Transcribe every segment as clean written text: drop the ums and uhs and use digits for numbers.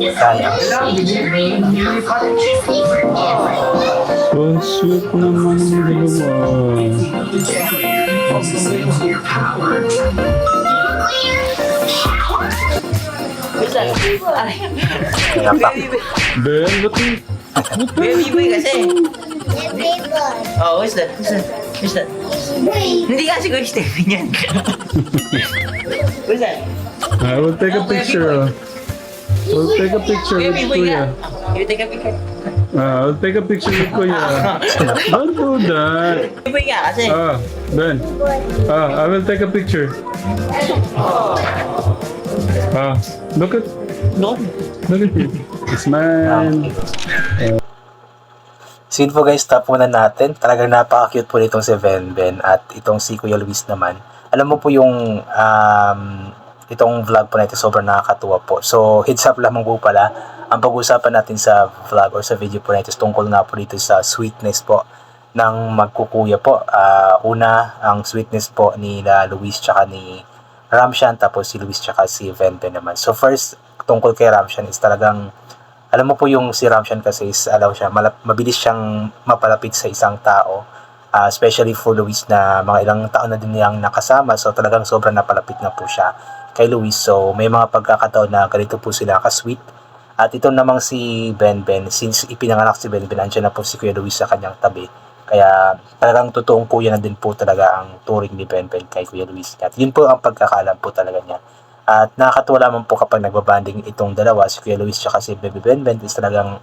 Sayang. Oh, sweet naman ang dalawa. Napak. Ben, ba't yung... Baby boy kasi. Oh, who's that? Who's that? Hindi kasi ko yung Stephen yan. Who's that? I will take a picture. We'll take a picture with Baby boy Kuya. nga. You take a picture. I'll take a picture with Kuya. Don't do that. Baby boy nga kasi. Ben. I will take a picture. Look at it. Smile. So yun po guys, stop muna natin. Talagang napaka-cute po nitong si Venben at itong si Kuya Luis naman. Alam mo po yung itong vlog po natin sobrang nakakatuwa po. So heads up lamang po pala, ang pag-uusapan natin sa vlog or sa video po natin tungkol nga po dito sa sweetness po ng magkukuya po. Una, ang sweetness po ni Luis tsaka ni Ramshan, tapos si Luis tsaka si Venben naman. So first, tungkol kay Ramshan is talagang alam mo po yung si Ramshan kasi is mabilis siyang mapalapit sa isang tao, especially for Luis na mga ilang taon na din niyang nakasama, so talagang sobrang napalapit na po siya kay Luis. So may mga pagkakataon na ganito po sila ka-sweet. At ito namang si Benben, since ipinanganak si Benben, andyan na po si Kuya Luis sa kanyang tabi. Kaya talagang totoong kuya na din po talaga ang turing ni Benben kay Kuya Luis. At yun po ang pagkakalam po talaga niya. At nakakatuwa lamang po kapag nagbabanding itong dalawa, si Kuya Luis at si Baby Benben, is talagang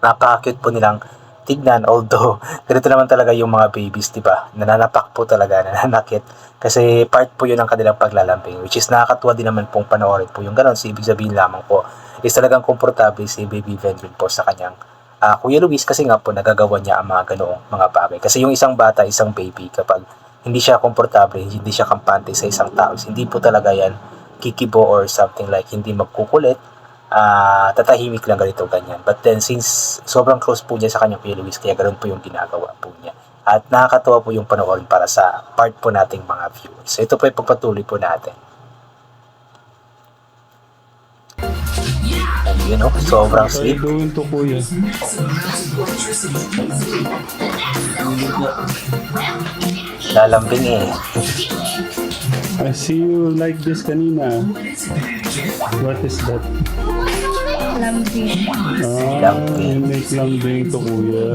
napaka-cute po nilang tignan. Although, ganito naman talaga yung mga babies, diba? Nananapak po talaga, nananakit. Kasi part po yun ng kanilang paglalambing, which is nakakatuwa din naman pong panoorin po yung ganon. So, ibig sabihin lamang po, is talagang komportable si Baby Benben po sa kanyang Kuya Luis, kasi nga po nagagawa niya ang mga ganoong mga bagay. Kasi yung isang bata, isang baby, kapag hindi siya komportable, hindi siya kampante sa isang tao, hindi po talaga yan kikibo or something like hindi magkukulit, tatahimik lang ganito ganyan. But then since sobrang close po niya sa kanyang Kuya Luis, kaya ganoon po yung ginagawa po niya. At nakakatawa po yung panoorin para sa part po nating mga viewers. So ito po yung pagpatuloy po natin. And you know, sobrang How sweet. you doing to Kuya? Lalambing eh. I see you like this kanina. What is that? Lambing. You make lambing to Kuya.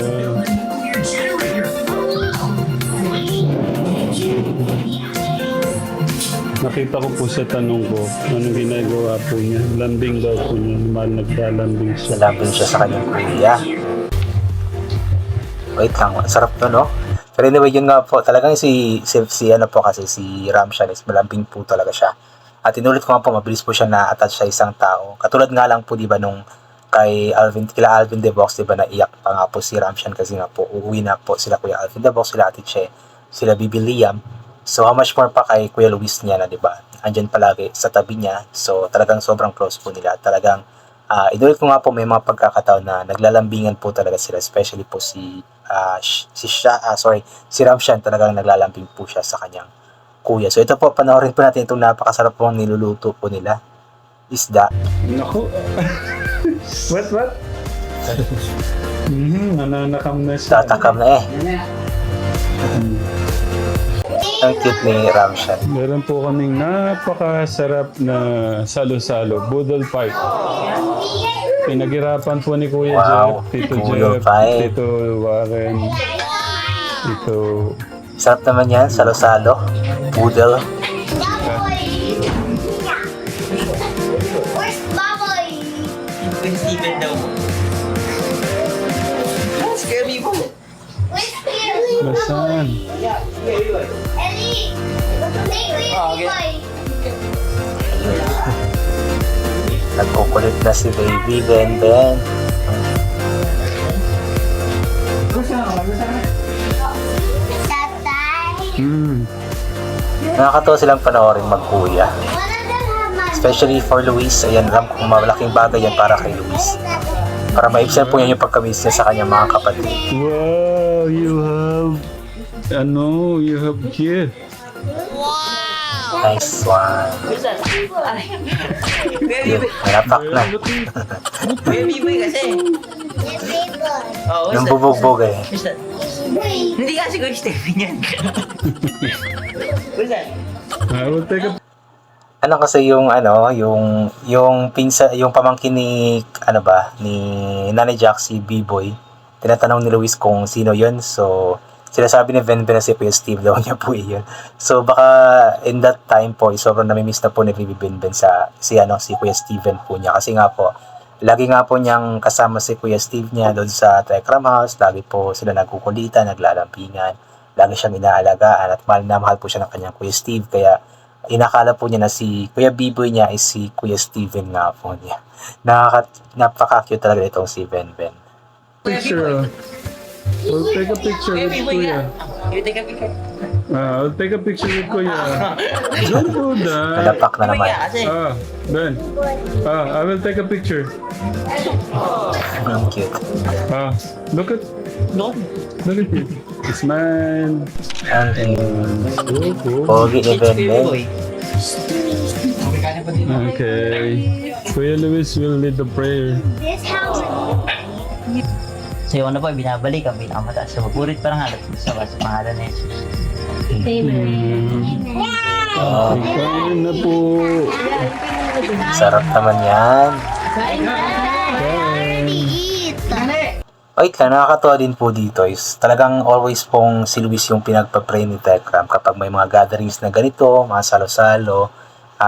Nakita ko po sa tanong ko, anong ginagawa po niya. Lambing daw po niya. Mahal naglalambing siya. Lalambing siya sa kanyang kuya. Wait lang, sarap to no? Pero anyway, yun nga po, talagang si ano po kasi, si Ramshan is malambing po talaga siya. At inulit ko nga po, mabilis po siya na-attach sa isang tao. Katulad nga lang po, di ba, nung kila Alvin Debox, di ba, naiyak pa nga po si Ramshan kasi nga po, uuwi na po sila Kuya Alvin Debox, sila Ate Che, sila Bibi Liam. So, how much more pa kay Kuya Luis niya na, di ba, andyan palagi sa tabi niya. So, talagang sobrang close po nila. Talagang, inulit ko nga po, may mga pagkakataon na naglalambingan po talaga sila, especially po si Ramshan, talagang naglalambing po siya sa kanyang kuya. So ito po, panoorin po natin itong napakasarap pong niluluto po nila. Isda. Naku! What? Nananakam na siya. Tatakam na eh. Ang cute ni Ramshan. Meron po kaming napakasarap na salo-salo. Boodle fight. Pinaghirapan po ni Kuya Wow, Jeff, Tito Boodle Jeff, fight. Tito Warren, Tito... Sarap naman yan, salo-salo. Poodle. Where's Baboy? Kuya Steven daw. That's scary po. Where's Baboy? Basan? Ellie! Hey, Baboy! Nagkukulit na si Baby Benben. Tatay! Nakakatawa silang panoorin magkuya. One of them have my... Especially for Luis, ayan, alam kong malaking bagay yan para kay Luis. Para maibsan po yan yung pagkamis niya sa kanyang mga kapatid. Wow, you have gift. Nice one. Who's that? Yun, napak na. Kuya Biboy kasi. Yes, paper. Oh, Yung bubugbog eh. Who's that? Wait. Hindi kasi Kuya Stephen yan. Who's that? I will take a Ano kasi yung yung yung pamangkin ni ni Nanay Jack, si B-Boy. Tinatanong ni Luis kung sino 'yun. So sinasabi ni Venben na si Kuya Steve daw niya po yun. So baka in that time po, sobrang namimiss na po ni Venben si Kuya Steven po niya. Kasi nga po, lagi nga po niyang kasama si Kuya Steve niya doon sa Tekram House. Lagi po sila nagkukulitan, naglalampingan. Lagi siyang inaalagaan at mahal na mahal po siya ng kanyang Kuya Steve. Kaya inakala po niya na si Kuya B-Boy niya is si Kuya Steven nga po niya. Napaka-cute talaga itong si Venben. picture. I'll take a picture Kuya with Biboy nga. Kuya. You take a picture. I'll take a picture with Kuya. Don't do that. Nalapak na Biboy naman. nga kasi. Ben. I will take a picture. Ang cute. Look at Doon. it. Smile. Ang cute. Oh, Pogi ni Venben. Biboy. okay. Kuya Luis will lead the prayer. This house. So yung po, binabalik ang pinakamataas. So mapurit parang halat sa pangalan ni Jesus. Kain na po. Sarap naman yan. Kain. Eat. Wait lang, nakakatuwa din po dito is talagang always pong si Luis yung pinagpa-pray ni Tekram kapag may mga gatherings na ganito, mga salo-salo,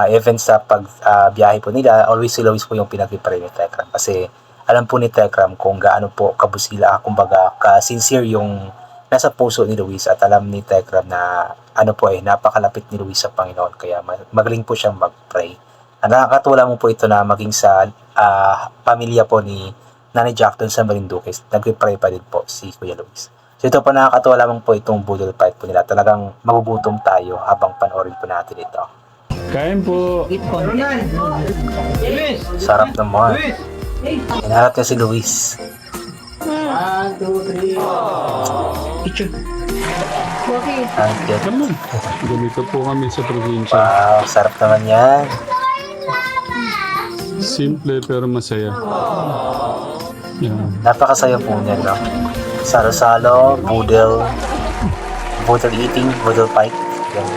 events sa biyahe po nila, always si Luis po yung pinag-pray ni Tekram kasi alam po ni Tekram kung gaano po kabusila, kumbaga ka-sincere yung nasa puso ni Luis at alam ni Tekram na napakalapit ni Luis sa Panginoon kaya magaling po siyang mag-pray. Nakakatuwa mo po ito na maging sa pamilya po ni Nanay Jack doon sa Marinduque, nag-pray pa din po si Kuya Luis. So ito po nakakatuwa lamang po itong budol fight po nila. Talagang magugutom tayo habang panoorin po natin ito. Kain po. Eat content. Sarap naman. Hinaharap niya si Luis. Picture. Ang cute. Come on. Ganito po kami sa probinsya. Wow, sarap naman yan. Simple pero masaya. Yan. Napakasaya po niya, no? Salo-salo, budel eating, budel fight. Yan.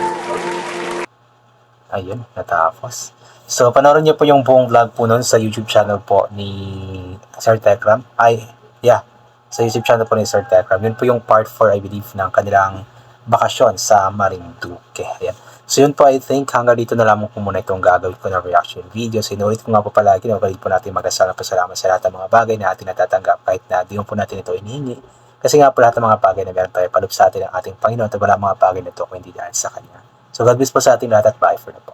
Ayun, natapos. So, panoorin niyo po yung buong vlog po nun sa YouTube channel po ni Sir Tekram. Sa YouTube channel po ni Sir Tekram. Yun po yung part 4, I believe, ng kanilang bakasyon sa Marinduque. Ayan. So, yun po, I think, hanggang dito na lamang po muna itong gagawin ko na reaction video. So, inulit ko nga po palagi, magaling po natin magkasala pasalamat sa lahat ng mga bagay na ating natatanggap kahit na di po natin ito inihingi. Kasi nga po lahat ng mga bagay na meron tayo paloob sa atin ng ating Panginoon at wala mga bagay na ito kung hindi dahil sa Kanya. So, God bless po sa ating lahat at bye for now po.